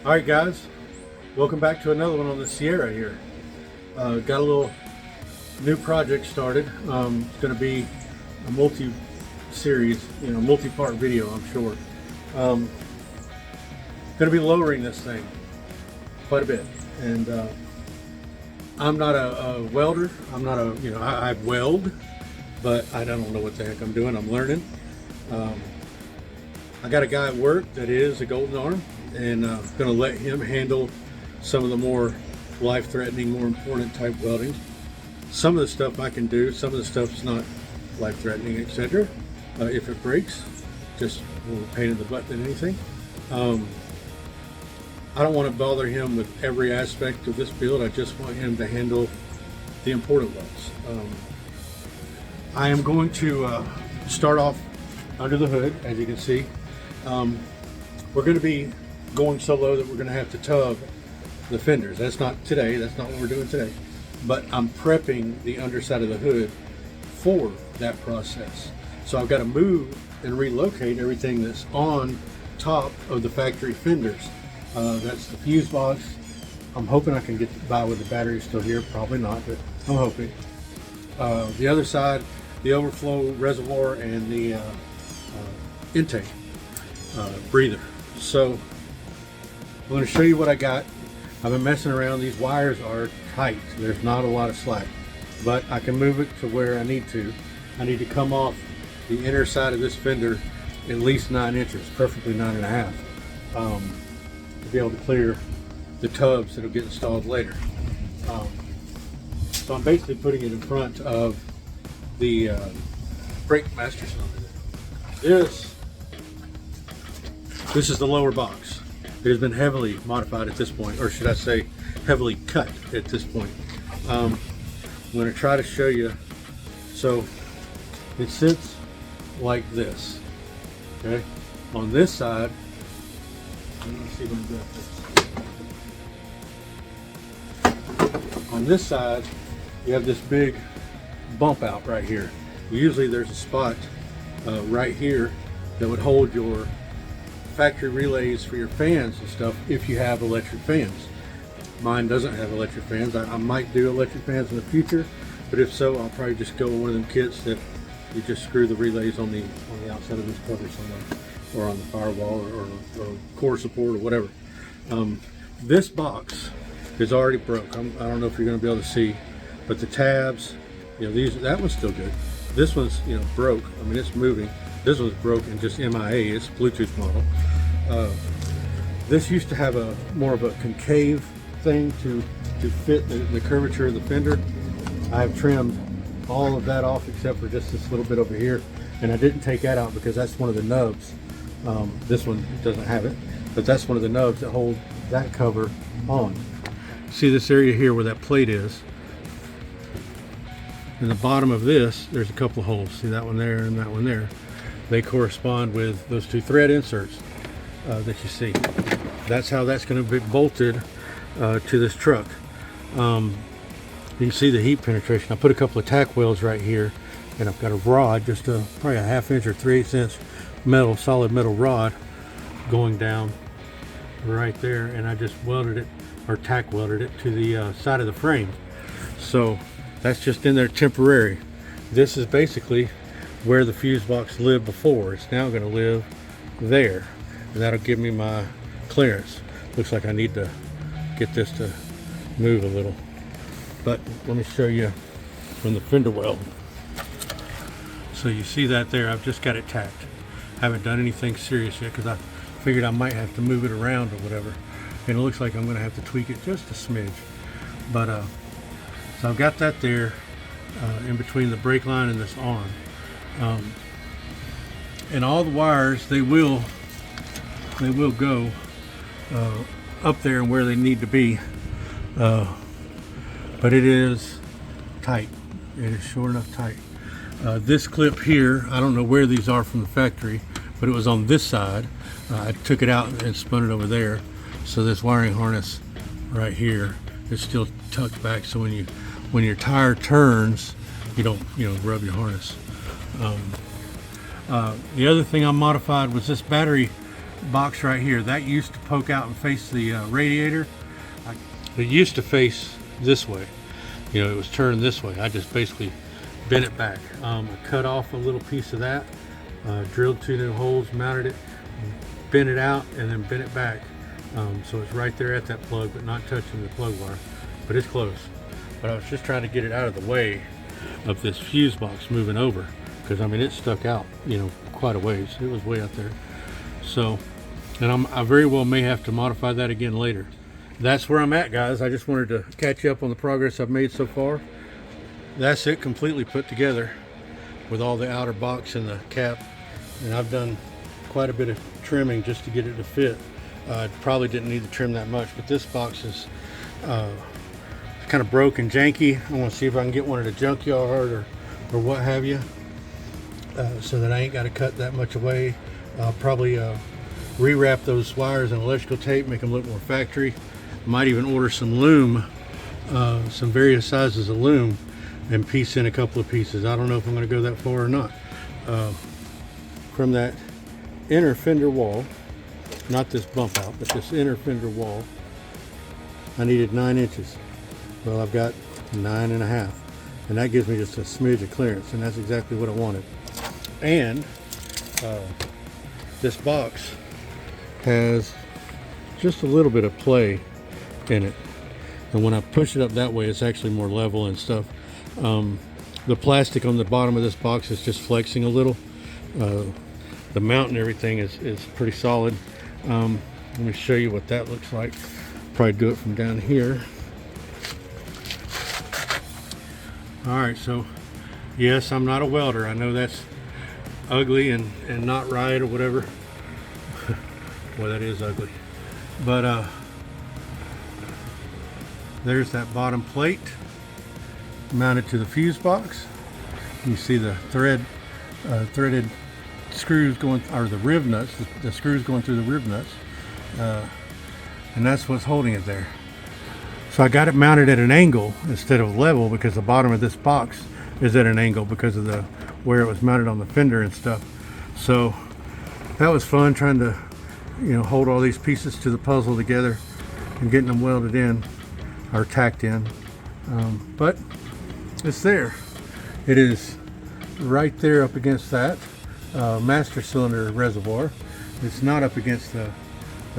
All right, guys, welcome back to another one on the Sierra here. Got a little new project started. It's going to be a multi-series, multi-part video, I'm sure. Going to be lowering this thing quite a bit, and I'm not a welder. I'm not a, I weld, but I don't know what the heck I'm doing. I'm learning. I got a guy at work that is a golden arm, and I'm going to let him handle some of the more life-threatening, more important type welding. Some of the stuff I can do, some of the stuff's not life-threatening, etc. If it breaks, just a little pain in the butt than anything. I don't want to bother him with every aspect of this build. I just want him to handle the important ones. I am going to start off under the hood, as you can see. We're going to be going so low that we're going to have to tug the fenders. That's not today, that's not what we're doing today, but I'm prepping the underside of the hood for that process. So I've got to move and relocate everything that's on top of the factory fenders. That's the fuse box. I'm hoping I can get by with the battery still here, probably not, but I'm hoping. The other side, the overflow reservoir and the intake breather. So I'm going to show you what I got. I've been messing around. These wires are tight. There's not a lot of slack, but I can move it to where I need to. I need to come off the inner side of this fender at least 9 inches, preferably 9.5, to be able to clear the tubs that'll get installed later. So I'm basically putting it in front of the brake master cylinder. This is the lower box. It has been heavily modified at this point, or should I say heavily cut at this point. I'm going to try to show you. So it sits like this, okay? On this side, let me see if I can do this. On this side, you have this big bump out right here. Usually there's a spot right here that would hold your factory relays for your fans and stuff if you have electric fans. Mine doesn't have electric fans. I might do electric fans in the future, but if so, I'll probably just go with one of them kits that you just screw the relays on the outside of this cover somewhere, or on the firewall, or core support, or whatever. This box is already broke. I don't know if you're going to be able to see, but the tabs, that one's still good. This one's broke. I mean, it's moving. This one's broken, just MIA. It's a Bluetooth model. This used to have a more of a concave thing to fit the curvature of the fender. I have trimmed all of that off except for just this little bit over here, and I didn't take that out because that's one of the nubs. This one doesn't have it, but that's one of the nubs that hold that cover on. See this area here where that plate is? In the bottom of this, there's a couple of holes. See that one there and that one there? They correspond with those two thread inserts that you see. That's how that's going to be bolted to this truck. You can see the heat penetration. I put a couple of tack welds right here, and I've got a rod, just probably a 1/2 inch or 3/8 inch metal, solid metal rod going down right there, and I just welded it, or tack welded it to the side of the frame. So that's just in there temporary. This is basically where the fuse box lived before. It's now going to live there, and that'll give me my clearance. Looks like I need to get this to move a little, but let me show you from the fender weld. So you see that there, I've just got it tacked. Haven't done anything serious yet because I figured I might have to move it around or whatever, and it looks like I'm going to have to tweak it just a smidge. But so I've got that there in between the brake line and this arm. And all the wires, they will go up there and where they need to be, but it is tight. It is sure enough tight. This clip here, I don't know where these are from the factory, but it was on this side. I took it out and spun it over there, so this wiring harness right here is still tucked back, so when your tire turns, you don't rub your harness. The other thing I modified was this battery box right here, that used to poke out and face the radiator. It used to face this way. You know, it was turned this way. I just basically bent it back. I cut off a little piece of that, drilled 2 new holes, mounted it, bent it out, and then bent it back. So it's right there at that plug, but not touching the plug wire. But it's close. But I was just trying to get it out of the way of this fuse box moving over, because I mean it stuck out, you know, quite a ways. It was way out there. So, and I very well may have to modify that again later. That's where I'm at, guys. I just wanted to catch you up on the progress I've made so far. That's it, completely put together with all the outer box and the cap. And I've done quite a bit of trimming just to get it to fit. Probably didn't need to trim that much, but this box is kind of broke and janky. I want to see if I can get one at a junkyard or what have you, so that I ain't got to cut that much away. I'll probably rewrap those wires in electrical tape, make them look more factory. Might even order some loom, some various sizes of loom, and piece in a couple of pieces. I don't know if I'm going to go that far or not. From that inner fender wall, not this bump out, but this inner fender wall, I needed 9 inches. Well, I've got 9.5, and that gives me just a smidge of clearance, and that's exactly what I wanted. And this box has just a little bit of play in it, and when I push it up that way, it's actually more level and stuff. The plastic on the bottom of this box is just flexing a little. The mount and everything is pretty solid. Let me show you what that looks like. Probably do it from down here. Alright, so yes, I'm not a welder. I know that's ugly and not right or whatever. Boy, that is ugly. But there's that bottom plate mounted to the fuse box. You see the threaded screws going, or the rib nuts, the screws going through the rib nuts, and that's what's holding it there. So I got it mounted at an angle instead of level, because the bottom of this box is at an angle because of the where it was mounted on the fender and stuff. So that was fun, trying to, you know, hold all these pieces to the puzzle together and getting them welded in or tacked in. But it's there. It is right there up against that master cylinder reservoir. It's not up against the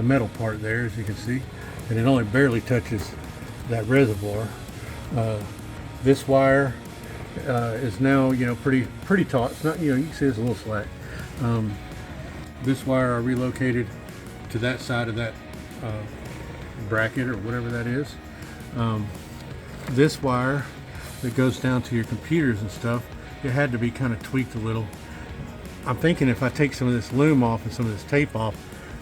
metal part there, as you can see, and it only barely touches that reservoir. This wire is now, you know, pretty taut. It's not, you know, you can see it's a little slack. This wire I relocated to that side of that bracket or whatever that is. This wire that goes down to your computers and stuff, it had to be kind of tweaked a little. I'm thinking if I take some of this loom off and some of this tape off,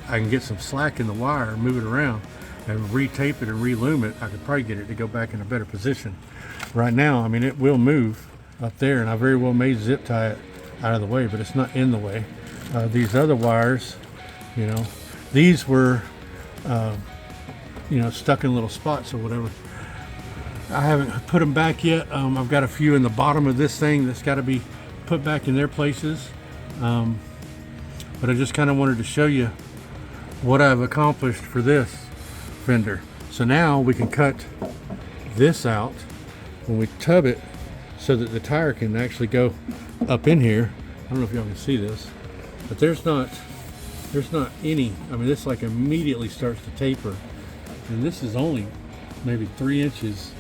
I can get some slack in the wire and move it around and re-tape it and re-loom it. I could probably get it to go back in a better position. Right now, I mean, it will move up there, and I very well may zip tie it out of the way, but it's not in the way. These other wires, you know, these were you know, stuck in little spots or whatever. I haven't put them back yet. I've got a few in the bottom of this thing that's got to be put back in their places. But I just kind of wanted to show you what I've accomplished for this fender. So now we can cut this out when we tub it so that the tire can actually go up in here. I don't know if y'all can see this, but there's not any, I mean, this like immediately starts to taper, and this is only maybe 3 inches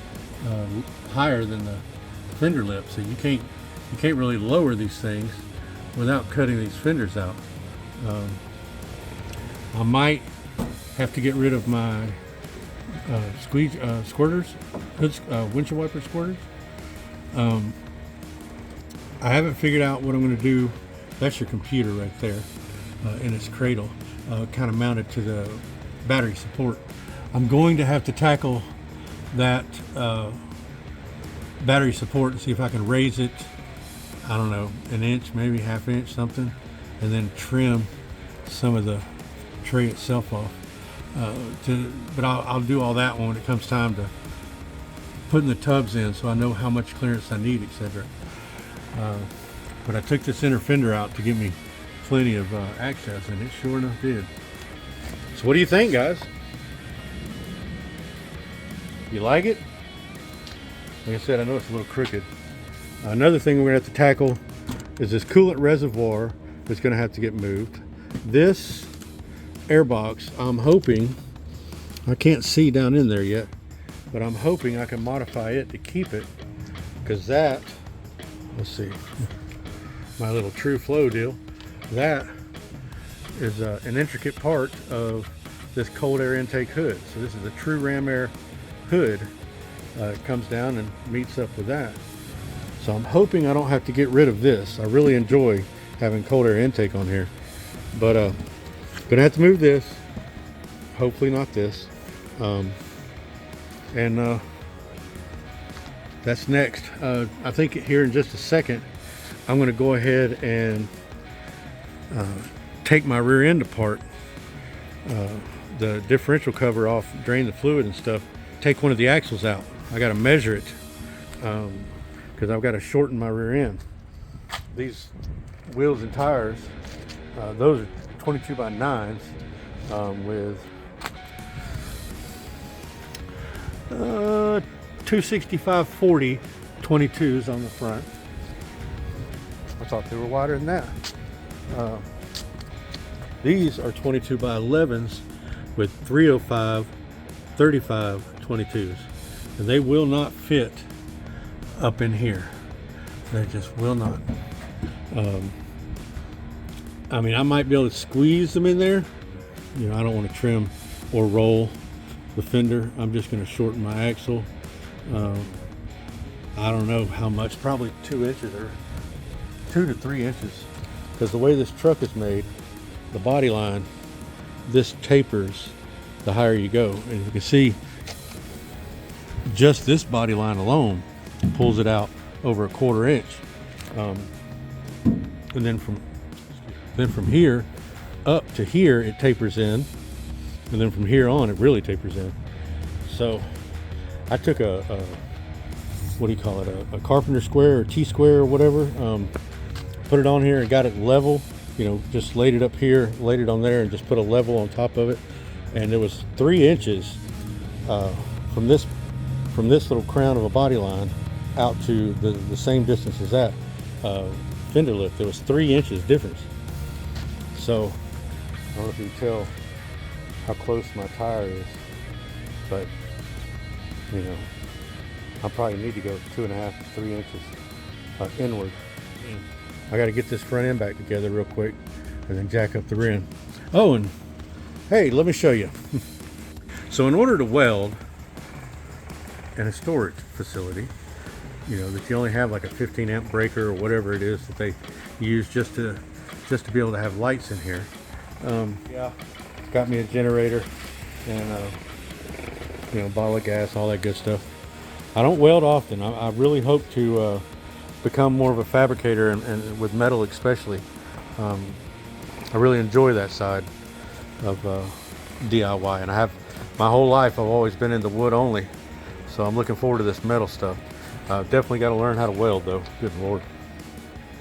higher than the fender lip, so you can't really lower these things without cutting these fenders out. I might have to get rid of my squirters, windshield wiper squirters. I haven't figured out what I'm going to do. That's your computer right there in its cradle, kind of mounted to the battery support. I'm going to have to tackle that battery support and see if I can raise it, I don't know, an inch, maybe ½ inch, something, and then trim some of the tray itself off. But I'll do all that when it comes time to putting the tubs in, so I know how much clearance I need, etc. But I took this inner fender out to give me plenty of access, and it sure enough did. So what do you think, guys? You like it? Like I said, I know it's a little crooked. Another thing we're going to have to tackle is this coolant reservoir that's going to have to get moved. This air box, I'm hoping, I can't see down in there yet, but I'm hoping I can modify it to keep it, because that, let's see, my little true flow deal, that is an intricate part of this cold air intake hood. So this is a true ram air hood. It comes down and meets up with that. So I'm hoping I don't have to get rid of this. I really enjoy having cold air intake on here, but gonna have to move this. Hopefully not this. And that's next. I think here in just a second, I'm gonna go ahead and take my rear end apart, the differential cover off, drain the fluid and stuff, take one of the axles out. I got to measure it because I've got to shorten my rear end. These wheels and tires, those are 22 by 9s with 265/40 22s on the front. I thought they were wider than that. These are 22 by 11s with 305/35 22s, and they will not fit up in here. They just will not. I mean, I might be able to squeeze them in there. You know, I don't want to trim or roll the fender. I'm just going to shorten my axle. I don't know how much, probably 2 inches or 2 to 3 inches, because the way this truck is made, the body line, this tapers the higher you go. And you can see just this body line alone pulls it out over 1/4 inch. And then from here up to here it tapers in, and then from here on it really tapers in. So I took a what do you call it, a carpenter square or T-square or whatever, put it on here and got it level, you know, just laid it up here, laid it on there, and just put a level on top of it. And it was 3 inches from this little crown of a body line out to the same distance as that fender lift. There was 3 inches difference. So I don't know if you can tell how close my tire is, but you know, I probably need to go 2.5 to 3 inches inward. I got to get this front end back together real quick and then jack up the rear end. Oh, and hey, let me show you. So in order to weld in a storage facility, you know, that you only have like a 15 amp breaker or whatever it is that they use just to be able to have lights in here. Yeah, got me a generator and you know, bottle of gas, all that good stuff. I don't weld often. I really hope to become more of a fabricator, and with metal especially. I really enjoy that side of DIY, and I have my whole life I've always been into wood only, so I'm looking forward to this metal stuff. Definitely got to learn how to weld though. Good Lord.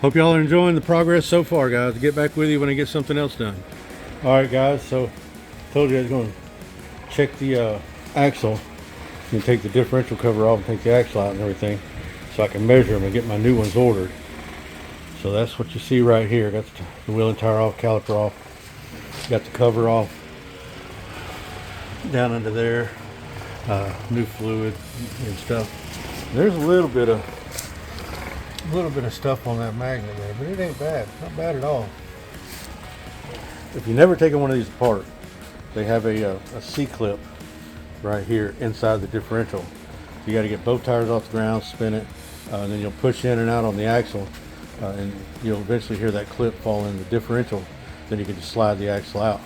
Hope y'all are enjoying the progress so far, guys. I'll get back with you when I get something else done. All right, guys, so told you I was going to check the axle and take the differential cover off and take the axle out and everything, so I can measure them and get my new ones ordered. So that's what you see right here. Got the wheel and tire off, caliper off, got the cover off down under there, new fluid and stuff. There's a little bit of stuff on that magnet there, but it ain't bad. Not bad at all. If you never taken one of these apart, they have a C-clip right here inside the differential. So you got to get both tires off the ground, spin it, and then you'll push in and out on the axle, and you'll eventually hear that clip fall in the differential. Then you can just slide the axle out.